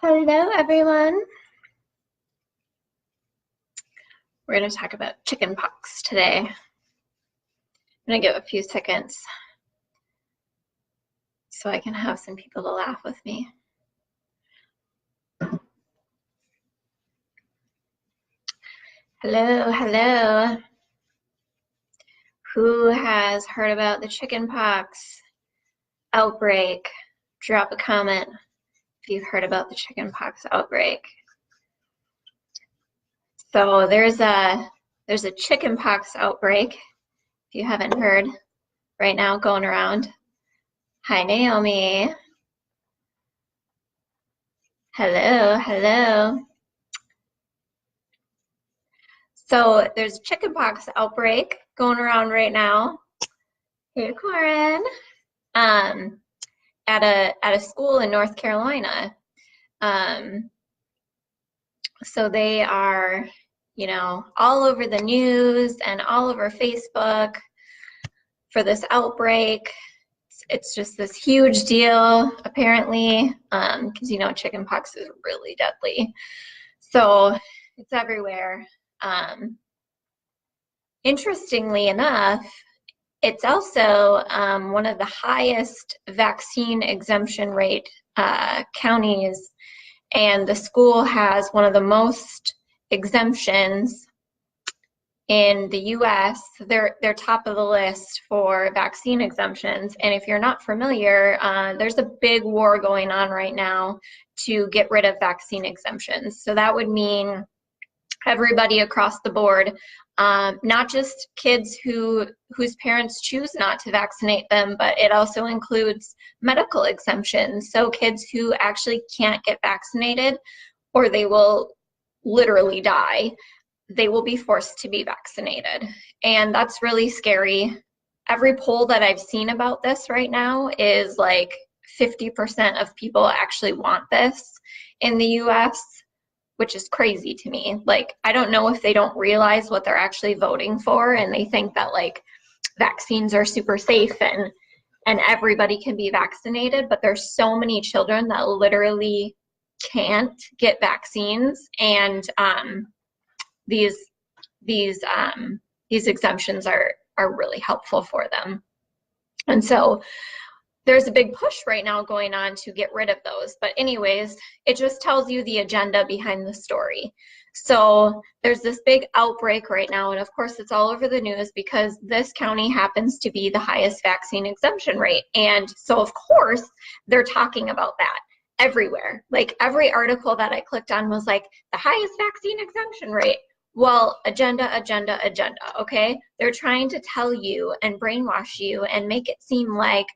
Hello, everyone. We're going to talk about chicken pox today. I'm going to give a few seconds so I can have some people to laugh with me. Hello, hello. Who has heard about the chicken pox outbreak? Drop a comment if you've heard about the chicken pox outbreak. So there's a chicken pox outbreak, if you haven't heard, right now going around. Hi, Naomi. Hello, hello. So there's a chickenpox outbreak going around right now. Hey, Corin. At a school in North Carolina. So they are, you know, all over the news and all over Facebook for this outbreak. It's just this huge deal, apparently, because you know chickenpox is really deadly. So it's everywhere. Interestingly enough, it's also one of the highest vaccine exemption rate counties, and the school has one of the most exemptions in the US. They're top of the list for vaccine exemptions. And if you're not familiar, there's a big war going on right now to get rid of vaccine exemptions. So that would mean everybody across the board, not just kids whose parents choose not to vaccinate them, but it also includes medical exemptions. So kids who actually can't get vaccinated or they will literally die, they will be forced to be vaccinated. And that's really scary. Every poll that I've seen about this right now is like 50% of people actually want this in the US, which is crazy to me. Like, I don't know if they don't realize what they're actually voting for and they think that like vaccines are super safe and everybody can be vaccinated, but there's so many children that literally can't get vaccines, and these exemptions are really helpful for them. And so there's a big push right now going on to get rid of those. But anyways, it just tells you the agenda behind the story. So there's this big outbreak right now, and of course it's all over the news because this county happens to be the highest vaccine exemption rate. And so of course they're talking about that everywhere. Like every article that I clicked on was like the highest vaccine exemption rate. Well, agenda, okay? They're trying to tell you and brainwash you and make it seem like,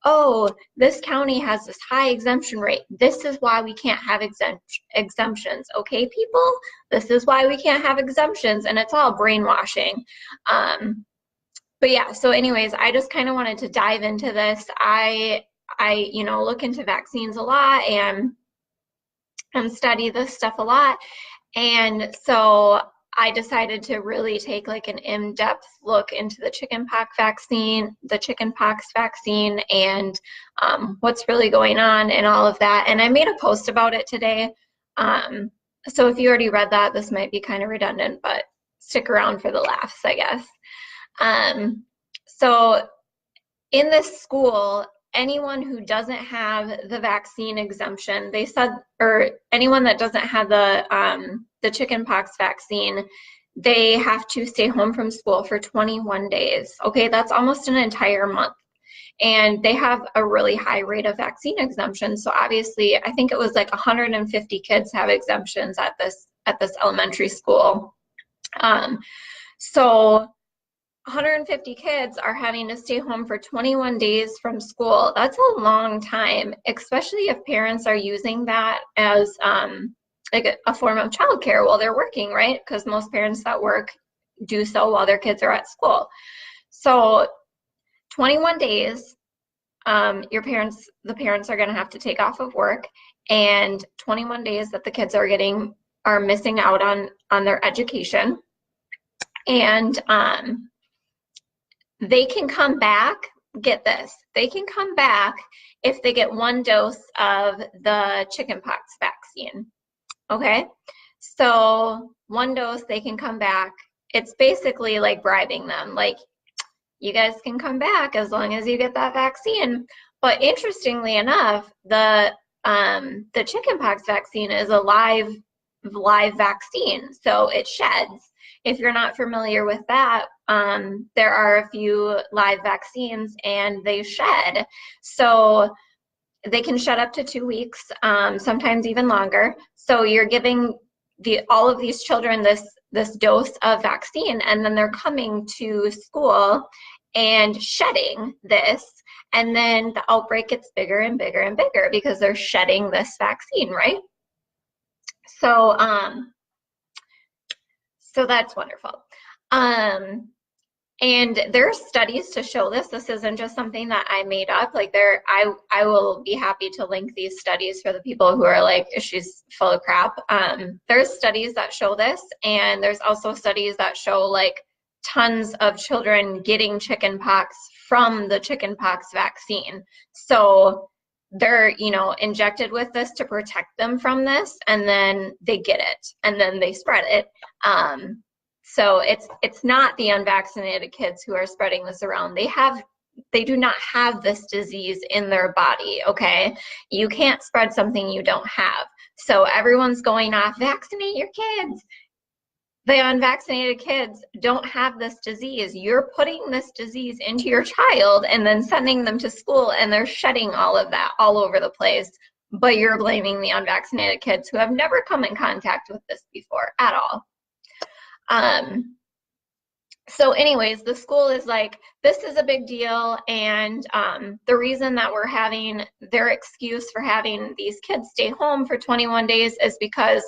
oh, this county has this high exemption rate. This is why we can't have exemptions, okay, people? This is why we can't have exemptions, and it's all brainwashing. But yeah, so anyways, I just kind of wanted to dive into this. I you know, look into vaccines a lot and study this stuff a lot. And so I decided to really take like an in-depth look into the chickenpox vaccine, and what's really going on and all of that. And I made a post about it today. So if you already read that, this might be kind of redundant, but stick around for the laughs, I guess. So in this school, anyone who doesn't have the vaccine exemption, they said, or anyone that doesn't have the chickenpox vaccine, they have to stay home from school for 21 days. Okay, that's almost an entire month. And they have a really high rate of vaccine exemptions. So obviously, I think it was like 150 kids have exemptions at this elementary school. So 150 kids are having to stay home for 21 days from school. That's a long time, especially if parents are using that as like a form of childcare while they're working, right? Because most parents that work do so while their kids are at school. So 21 days, the parents are going to have to take off of work, and 21 days that the kids are missing out on their education. And they can come back, get this, they can come back if they get one dose of the chickenpox vaccine. Okay, so 1 dose, they can come back. It's basically like bribing them, like, you guys can come back as long as you get that vaccine. But interestingly enough, the chickenpox vaccine is a live vaccine, so it sheds. If you're not familiar with that, there are a few live vaccines and they shed. So they can shed up to 2 weeks, sometimes even longer. So you're giving all of these children this dose of vaccine, and then they're coming to school and shedding this, and then the outbreak gets bigger and bigger and bigger because they're shedding this vaccine, right? So so that's wonderful. And there's studies to show this. This isn't just something that I made up. Like, I will be happy to link these studies for the people who are like, she's full of crap. There's studies that show this, and there's also studies that show like tons of children getting chickenpox from the chickenpox vaccine. So they're, injected with this to protect them from this, and then they get it, and then they spread it. So it's not the unvaccinated kids who are spreading this around. They do not have this disease in their body, okay? You can't spread something you don't have. So everyone's going off, vaccinate your kids. The unvaccinated kids don't have this disease. You're putting this disease into your child and then sending them to school, and they're shedding all of that all over the place. But you're blaming the unvaccinated kids who have never come in contact with this before at all. So anyways, the school is like, this is a big deal, and the reason that we're having their excuse for having these kids stay home for 21 days is because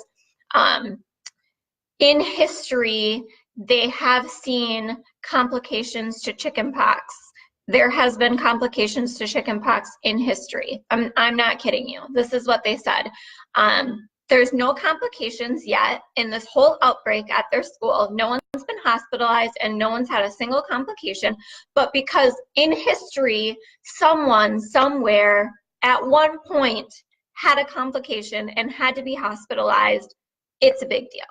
in history, they have seen complications to chickenpox. There has been complications to chickenpox in history. I'm not kidding you. This is what they said. There's no complications yet in this whole outbreak at their school. No one's been hospitalized and no one's had a single complication. But because in history, someone somewhere at one point had a complication and had to be hospitalized, it's a big deal.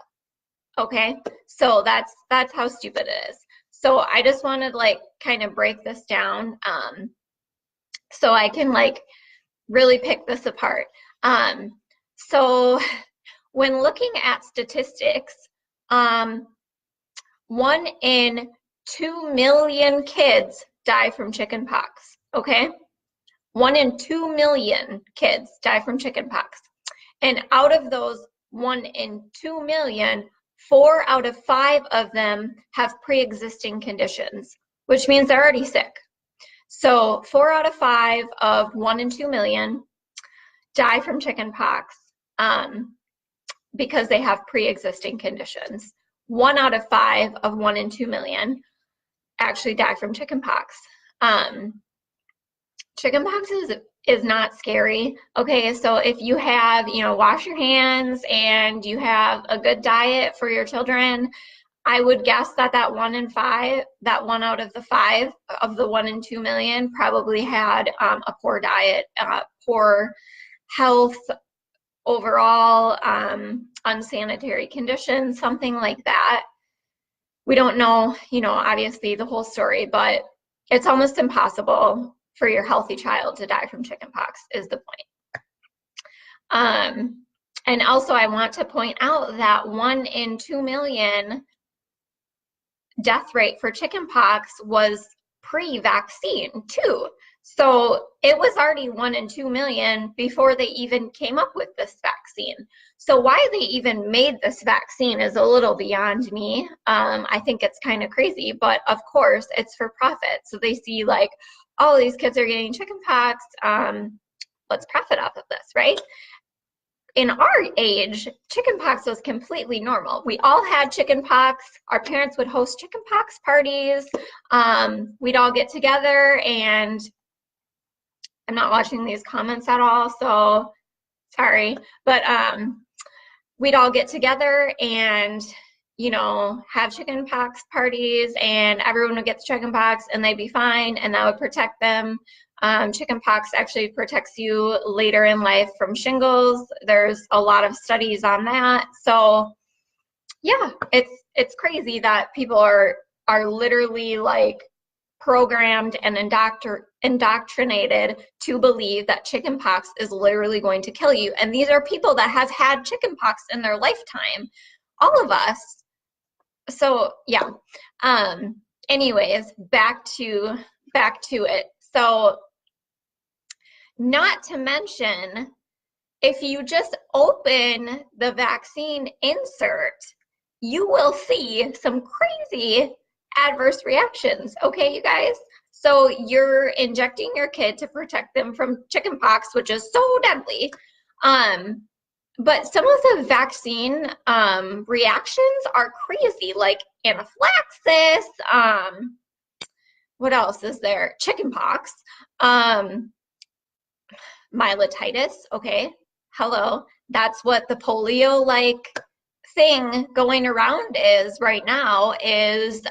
Okay, so that's how stupid it is. So I just wanted to like kind of break this down so I can like really pick this apart. So when looking at statistics, 1 in 2 million kids die from chickenpox, okay? 1 in 2 million kids die from chickenpox. And out of those 1 in 2 million, 4 out of 5 of them have pre-existing conditions, which means they're already sick. So 4 out of 5 of 1 in 2 million die from chickenpox because they have pre-existing conditions. 1 out of 5 of 1 in 2 million actually die from chickenpox. Chickenpox is not scary. Okay, so if you have, wash your hands and you have a good diet for your children, I would guess that 1 in 5, that 1 out of the 5 of the 1 in 2 million probably had a poor diet, poor health, overall, unsanitary conditions, something like that. We don't know, obviously the whole story, but it's almost impossible for your healthy child to die from chickenpox is the point. And also I want to point out that 1 in 2 million death rate for chickenpox was pre-vaccine too. So it was already 1 in 2 million before they even came up with this vaccine. So why they even made this vaccine is a little beyond me. I think it's kind of crazy, but of course it's for profit. So they see like, oh, these kids are getting chickenpox, let's profit off of this, right? In our age, chickenpox was completely normal. We all had chickenpox. Our parents would host chickenpox parties. We'd all get together, and I'm not watching these comments at all, so sorry. But we'd all get together and you know, have chickenpox parties and everyone would get the chickenpox and they'd be fine and that would protect them. Chickenpox actually protects you later in life from shingles. There's a lot of studies on that. So yeah, it's crazy that people are literally like programmed and indoctrinated to believe that chickenpox is literally going to kill you. And these are people that have had chickenpox in their lifetime, all of us. So yeah. Anyways, back to it. So not to mention, if you just open the vaccine insert, you will see some crazy adverse reactions. Okay, you guys? So you're injecting your kid to protect them from chickenpox, which is so deadly. But some of the vaccine reactions are crazy, like anaphylaxis. What else is there? Chickenpox. Myelitis. Okay. Hello. That's what the polio-like thing going around is right now, is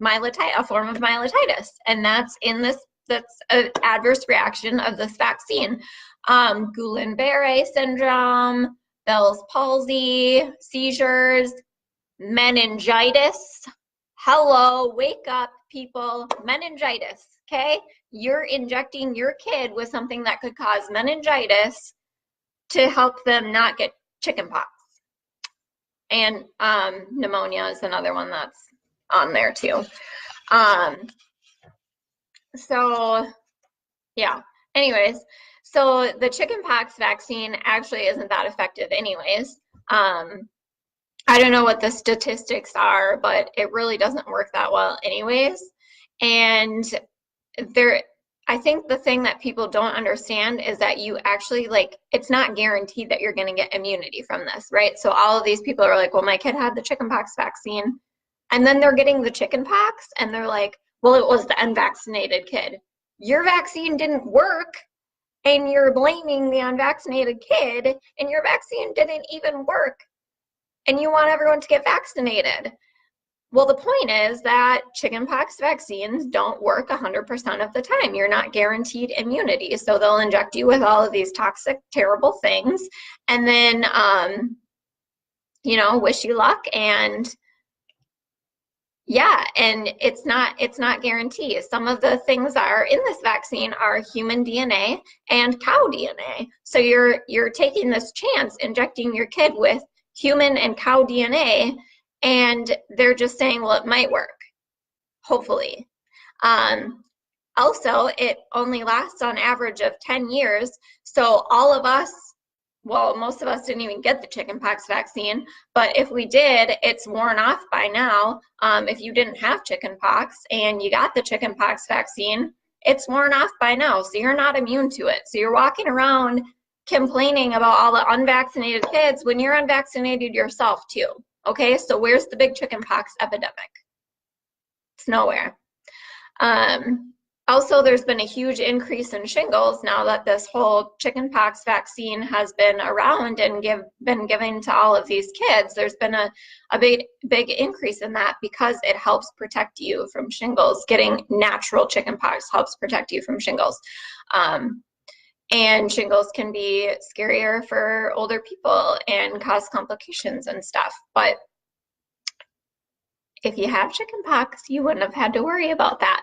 myelitis, a form of myelitis, and that's an adverse reaction of this vaccine. Guillain-Barré syndrome, Bell's palsy, seizures, meningitis. Hello, wake up, people. Meningitis. Okay, you're injecting your kid with something that could cause meningitis to help them not get chickenpox. And pneumonia is another one that's on there too. So yeah, anyways, so the chickenpox vaccine actually isn't that effective anyways. I don't know what the statistics are, but it really doesn't work that well anyways. And I think the thing that people don't understand is that you actually, like, it's not guaranteed that you're going to get immunity from this, right? So all of these people are like, well, my kid had the chickenpox vaccine, and then they're getting the chickenpox, and they're like, well, it was the unvaccinated kid. Your vaccine didn't work, and you're blaming the unvaccinated kid, and your vaccine didn't even work, and you want everyone to get vaccinated. Well, the point is that chickenpox vaccines don't work 100% of the time. You're not guaranteed immunity. So they'll inject you with all of these toxic, terrible things, and then, you know, wish you luck. And yeah, and it's not guaranteed. Some of the things that are in this vaccine are human DNA and cow DNA. So you're taking this chance injecting your kid with human and cow DNA, and they're just saying, well, it might work, hopefully. Also, it only lasts on average of 10 years. So all of us, well, most of us didn't even get the chickenpox vaccine, but if we did, it's worn off by now. If you didn't have chickenpox and you got the chickenpox vaccine, it's worn off by now. So you're not immune to it. So you're walking around complaining about all the unvaccinated kids when you're unvaccinated yourself too. Okay, so where's the big chickenpox epidemic? It's nowhere. Also, there's been a huge increase in shingles now that this whole chickenpox vaccine has been around and been given to all of these kids. There's been a big increase in that because it helps protect you from shingles. Getting natural chickenpox helps protect you from shingles. And shingles can be scarier for older people and cause complications and stuff. But if you have chickenpox, you wouldn't have had to worry about that.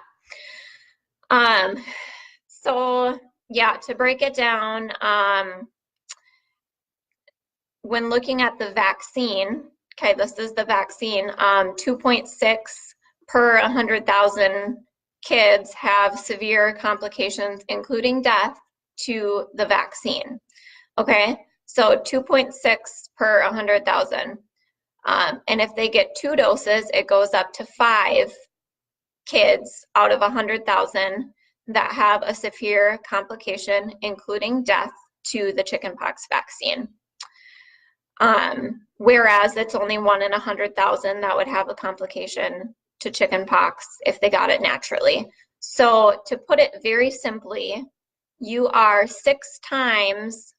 So yeah, to break it down, when looking at the vaccine, okay, this is the vaccine, 2.6 per 100,000 kids have severe complications, including death, to the vaccine. Okay, so 2.6 per 100,000. And if they get 2 doses, it goes up to 5 kids out of 100,000 that have a severe complication, including death, to the chickenpox vaccine. Whereas it's only 1 in 100,000 that would have a complication to chickenpox if they got it naturally. So to put it very simply, you are 6 times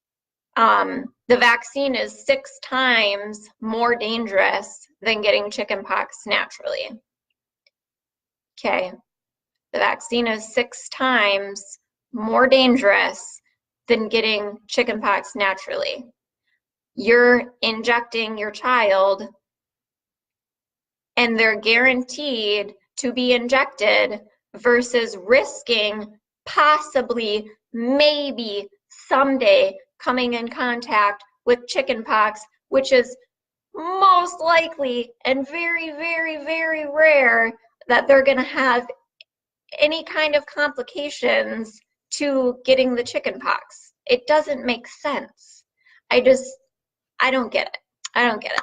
The vaccine is 6 times more dangerous than getting chickenpox naturally. Okay, the vaccine is 6 times more dangerous than getting chickenpox naturally. You're injecting your child and they're guaranteed to be injected versus risking possibly, maybe someday coming in contact with chickenpox, which is most likely and very, very, very rare that they're going to have any kind of complications to getting the chickenpox. It doesn't make sense. I don't get it. I don't get it.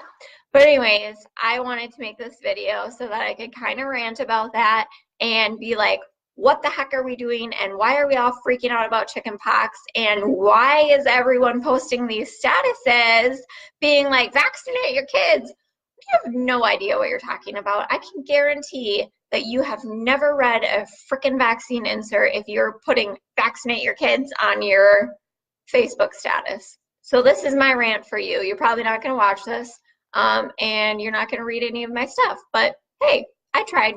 But anyways, I wanted to make this video so that I could kind of rant about that and be like, what the heck are we doing, and why are we all freaking out about chickenpox, and why is everyone posting these statuses being like, vaccinate your kids? You have no idea what you're talking about. I can guarantee that you have never read a freaking vaccine insert if you're putting vaccinate your kids on your Facebook status. So this is my rant for you. You're probably not going to watch this, and you're not going to read any of my stuff. But hey, I tried.